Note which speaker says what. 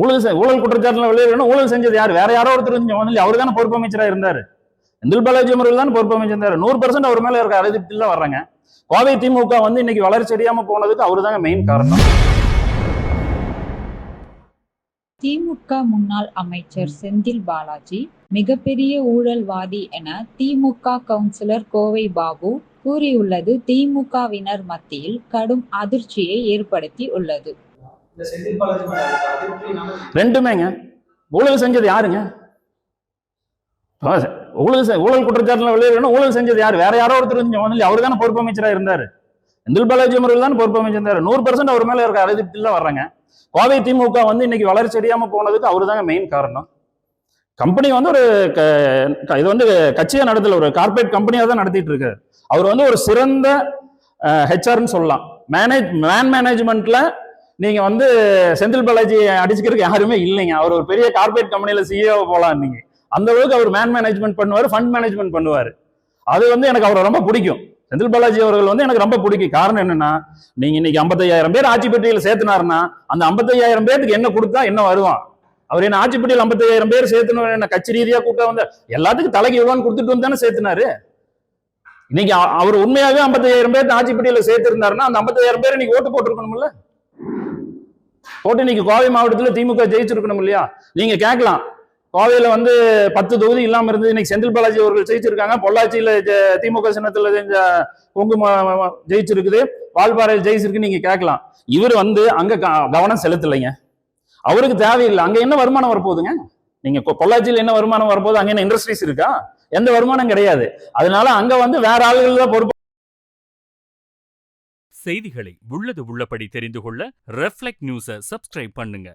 Speaker 1: ஊழல் குற்றச்சாட்டுல வெளியேறணும். ஊழல் செஞ்சது யார்? வேற யாரோ ஒருத்தர் அவர் தானே பொறுப்பு அமைச்சரா இருந்தாரு. செந்தில் பாலாஜி அவர்கள் தான் பொறுப்பு அமைச்சிருந்தாரு. 100% அவர் மேல இருக்க அதிருப்தியில வர்றாங்க. கோவை திமுக இன்னைக்கு வளர்ச்சி அடையாம போனதுக்கு அவரு தாங்க மெயின் காரணம்.
Speaker 2: திமுக முன்னாள் அமைச்சர் செந்தில் பாலாஜி மிகப்பெரிய ஊழல்வாதி என திமுக கவுன்சிலர் கோவை பாபு கூறியுள்ளது திமுகவினர் மத்தியில் கடும் அதிர்ச்சியை ஏற்படுத்தி உள்ளது.
Speaker 1: ரெண்டுமேங்க. ஊழல் செஞ்சது யாருங்க? ஊழல் குற்றச்சாட்டுல வெளியேறணும். ஊழல் செஞ்சது யாரு? வேற யாரோ ஒருத்தர் அவர் தானே பொறுப்பு அமைச்சரா இருந்தாரு. செந்தில் பாலாஜி அவர்கள் தான் பொறுப்பு அமைச்சிருந்தாரு. 100% அவர் மேல இருக்க அதிருப்தியில வர்றாங்க. கோவை திமுக இன்னைக்கு வளர்ச்சி அடையாம போனதுக்கு அவரு தாங்க மெயின் காரணம். கம்பெனி ஒரு இது கட்சியா நடத்தல, ஒரு கார்பரேட் கம்பெனியா தான் நடத்திட்டு இருக்காரு. அவர் ஒரு சிறந்த ஹெச்ஆர்னு சொல்லலாம். மேனேஜ்மெண்ட்ல நீங்க செந்தில் பாலாஜி அடிச்சுக்கிறதுக்கு யாருமே இல்லைங்க. அவர் ஒரு பெரிய கார்பரேட் கம்பெனில சிஇஓ போலாம். நீங்க அந்த அளவுக்கு அவர் மேனேஜ்மெண்ட் பண்ணுவாரு, ஃபண்ட் மேனேஜ்மெண்ட் பண்ணுவாரு. அது எனக்கு அவரை ரொம்ப பிடிக்கும். செந்தில் பாலாஜி அவர்கள் எனக்கு ரொம்ப பிடிக்கும். காரணம் என்னன்னா, நீங்க இன்னைக்கு 55,000 பேர் ஆட்சி பெட்டியில சேர்த்துனாருன்னா அந்த 55,000 பேருக்கு என்ன கொடுத்தா என்ன வருவான்? அவர் என்ன ஆட்சி பெட்டியில் 55,000 பேர் சேர்த்துன என்ன கட்சி ரீதியா கூட்டம் எல்லாத்துக்கும் தலைக்கு எவ்வளோன்னு கொடுத்துட்டு வந்து தானே சேர்த்துனாரு. இன்னைக்கு அவர் உண்மையாவே 55,000 பேர் ஆட்சி பெட்டியில சேர்த்திருந்தாருன்னா அந்த 55,000 பேர் இன்னைக்கு ஓட்டு போட்டிருக்கணும்ல. போட்டு இன்னைக்கு கோவை மாவட்டத்தில் திமுக ஜெயிச்சிருக்கணும் இல்லையா? நீங்க கேட்கலாம், கோவையில 10 தொகுதி இல்லாம இருந்து இன்னைக்கு செந்தில் பாலாஜி அவர்கள் ஜெயிச்சிருக்காங்க. பொள்ளாச்சியில திமுக சின்னத்துல கொங்கு ஜெயிச்சிருக்குது, வால்பாறையில் ஜெயிச்சிருக்கு. நீங்க கேட்கலாம், இவர் அங்க கவனம் செலுத்தலைங்க. அவருக்கு தேவையில்லை. அங்க என்ன வருமானம் வரப்போகுதுங்க? நீங்க பொள்ளாச்சியில் என்ன வருமானம் வரப்போகுது? அங்க என்ன இண்டஸ்ட்ரீஸ் இருக்கா? எந்த வருமானம் கிடையாது. அதனால அங்க வேற ஆளுகள் தான் பொறுப்பு.
Speaker 3: செய்திகளை உள்ளது உள்ளபடி தெரிந்து கொள்ள ரெஃப்ளெக்ட் நியூஸை சப்ஸ்கிரைப் பண்ணுங்க.